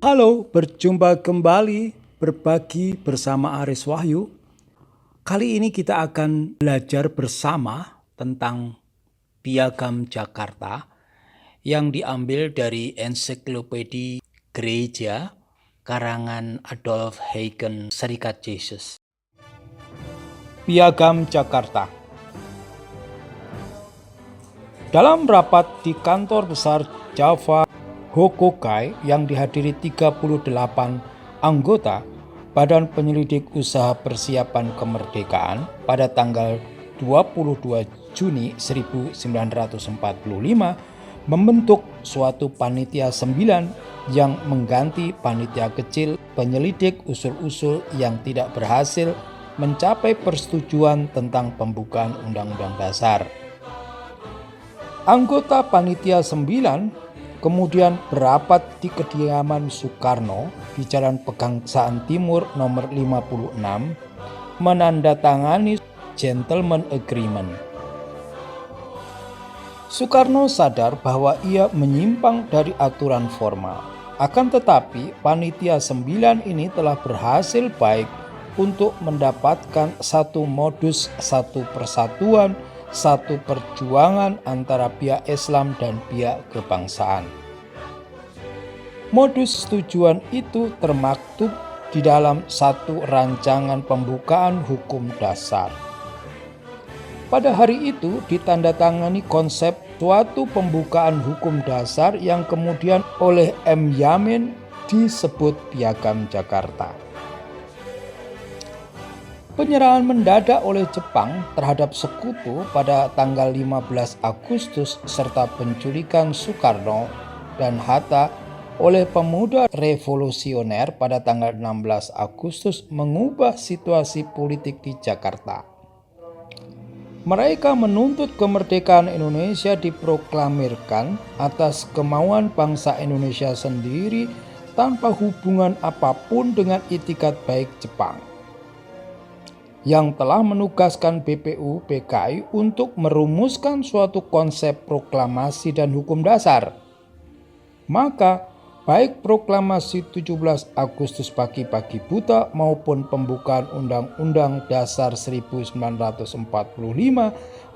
Halo, berjumpa kembali berbagi bersama Aris Wahyu. Kali ini kita akan belajar bersama tentang Piagam Jakarta yang diambil dari ensiklopedia gereja karangan Adolf Hagen Serikat Yesus. Piagam Jakarta. Dalam rapat di kantor besar Java Hokokai yang dihadiri 38 anggota Badan Penyelidik Usaha Persiapan Kemerdekaan pada tanggal 22 Juni 1945 membentuk suatu panitia 9 yang mengganti panitia kecil penyelidik usul-usul yang tidak berhasil mencapai persetujuan tentang pembukaan Undang-Undang Dasar. Anggota panitia 9 kemudian berapat di kediaman Soekarno di Jalan Pegangsaan Timur nomor 56 menandatangani Gentleman Agreement. Soekarno sadar bahwa ia menyimpang dari aturan formal. Akan tetapi panitia 9 ini telah berhasil baik untuk mendapatkan satu modus, satu persatuan, satu perjuangan antara pihak Islam dan pihak kebangsaan. Modus tujuan itu termaktub di dalam satu rancangan pembukaan hukum dasar. Pada hari itu ditandatangani konsep suatu pembukaan hukum dasar yang kemudian oleh M. Yamin disebut Piagam Jakarta. Penyerahan mendadak oleh Jepang terhadap sekutu pada tanggal 15 Agustus serta penculikan Soekarno dan Hatta oleh pemuda revolusioner pada tanggal 16 Agustus mengubah situasi politik di Jakarta. Mereka menuntut kemerdekaan Indonesia diproklamirkan atas kemauan bangsa Indonesia sendiri tanpa hubungan apapun dengan itikat baik Jepang, yang telah menugaskan BPU PKI untuk merumuskan suatu konsep proklamasi dan hukum dasar. Maka baik proklamasi 17 Agustus pagi-pagi buta maupun pembukaan Undang-Undang Dasar 1945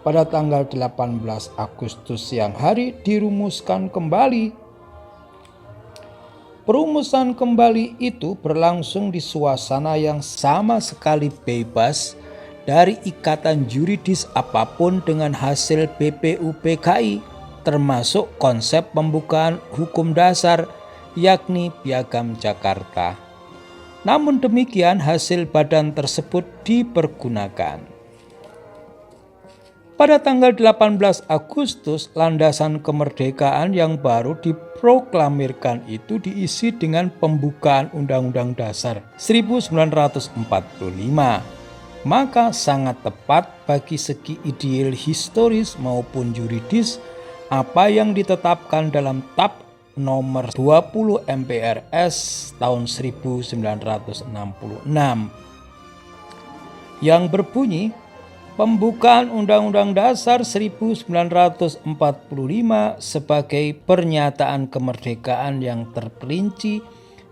pada tanggal 18 Agustus siang hari dirumuskan kembali. Perumusan kembali itu berlangsung di suasana yang sama sekali bebas dari ikatan yuridis apapun dengan hasil BPU PKI, termasuk konsep pembukaan hukum dasar, yakni Piagam Jakarta. Namun demikian hasil badan tersebut dipergunakan. Pada tanggal 18 Agustus, landasan kemerdekaan yang baru diproklamirkan itu diisi dengan pembukaan Undang-Undang Dasar 1945. Maka sangat tepat bagi segi ideal historis maupun yuridis apa yang ditetapkan dalam TAP nomor 20 MPRS tahun 1966 yang berbunyi pembukaan Undang-Undang Dasar 1945 sebagai pernyataan kemerdekaan yang terperinci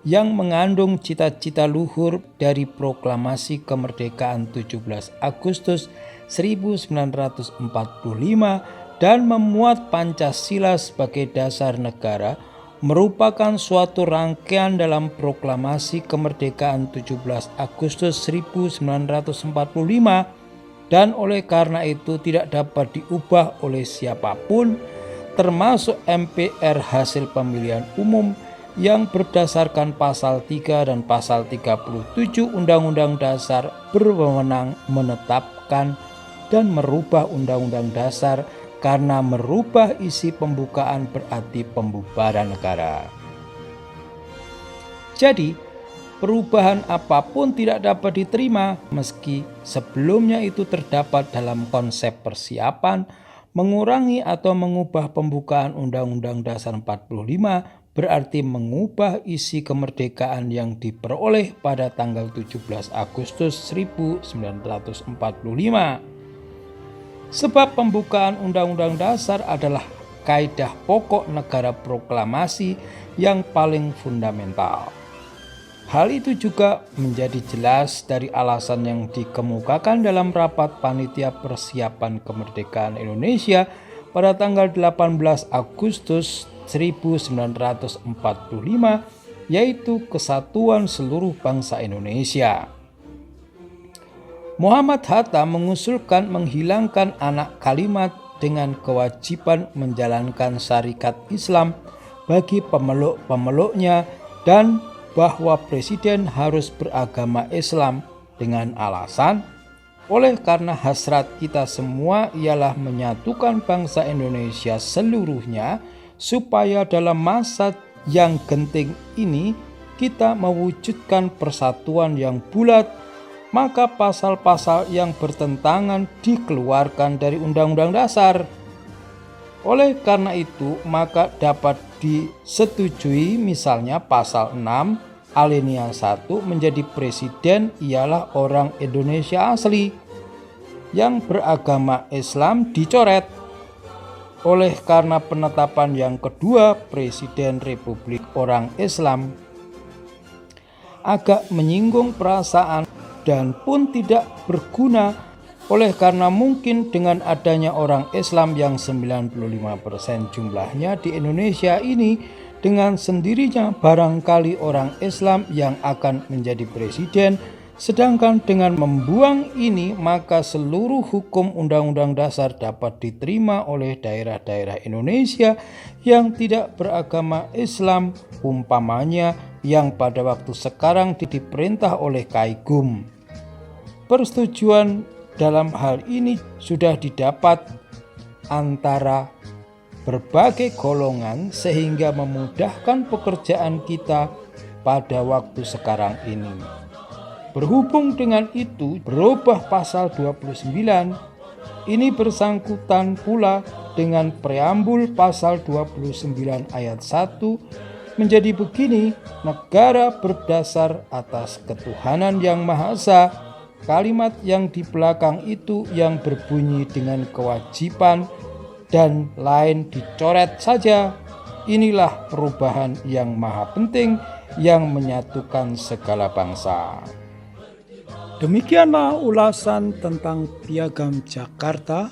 yang mengandung cita-cita luhur dari proklamasi kemerdekaan 17 Agustus 1945 dan memuat Pancasila sebagai dasar negara merupakan suatu rangkaian dalam proklamasi kemerdekaan 17 Agustus 1945 dan oleh karena itu tidak dapat diubah oleh siapapun, termasuk MPR hasil pemilihan umum yang berdasarkan pasal 3 dan pasal 37 Undang-Undang Dasar berwenang menetapkan dan merubah Undang-Undang Dasar karena merubah isi pembukaan berarti pembubaran negara. Jadi, perubahan apapun tidak dapat diterima meski sebelumnya itu terdapat dalam konsep persiapan mengurangi atau mengubah pembukaan Undang-Undang Dasar 45 berarti mengubah isi kemerdekaan yang diperoleh pada tanggal 17 Agustus 1945. Sebab pembukaan Undang-Undang Dasar adalah kaidah pokok negara proklamasi yang paling fundamental. Hal itu juga menjadi jelas dari alasan yang dikemukakan dalam rapat panitia persiapan kemerdekaan Indonesia pada tanggal 18 Agustus 1945, yaitu kesatuan seluruh bangsa Indonesia. Muhammad Hatta mengusulkan menghilangkan anak kalimat dengan kewajiban menjalankan syariat Islam bagi pemeluk-pemeluknya dan bahwa presiden harus beragama Islam dengan alasan, oleh karena hasrat kita semua ialah menyatukan bangsa Indonesia seluruhnya supaya dalam masa yang genting ini kita mewujudkan persatuan yang bulat, maka pasal-pasal yang bertentangan dikeluarkan dari Undang-Undang Dasar. Oleh karena itu, maka dapat disetujui misalnya pasal 6 alinea 1 menjadi presiden ialah orang Indonesia asli yang beragama Islam dicoret. Oleh karena penetapan yang kedua presiden Republik Orang Islam agak menyinggung perasaan dan pun tidak berguna. Oleh karena mungkin dengan adanya orang Islam yang 95% jumlahnya di Indonesia ini, dengan sendirinya barangkali orang Islam yang akan menjadi presiden, sedangkan dengan membuang ini maka seluruh hukum Undang-Undang Dasar dapat diterima oleh daerah-daerah Indonesia yang tidak beragama Islam, umpamanya yang pada waktu sekarang diperintah oleh Kaigum. Persetujuan dalam hal ini sudah didapat antara berbagai golongan sehingga memudahkan pekerjaan kita pada waktu sekarang ini. Berhubung dengan itu, berubah pasal 29 ini bersangkutan pula dengan preambul pasal 29 ayat 1 menjadi begini: negara berdasar atas ketuhanan yang Maha Esa. Kalimat yang di belakang itu yang berbunyi dengan kewajiban dan lain dicoret saja. Inilah perubahan yang maha penting yang menyatukan segala bangsa. Demikianlah ulasan tentang Piagam Jakarta.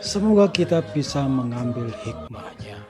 Semoga kita bisa mengambil hikmahnya.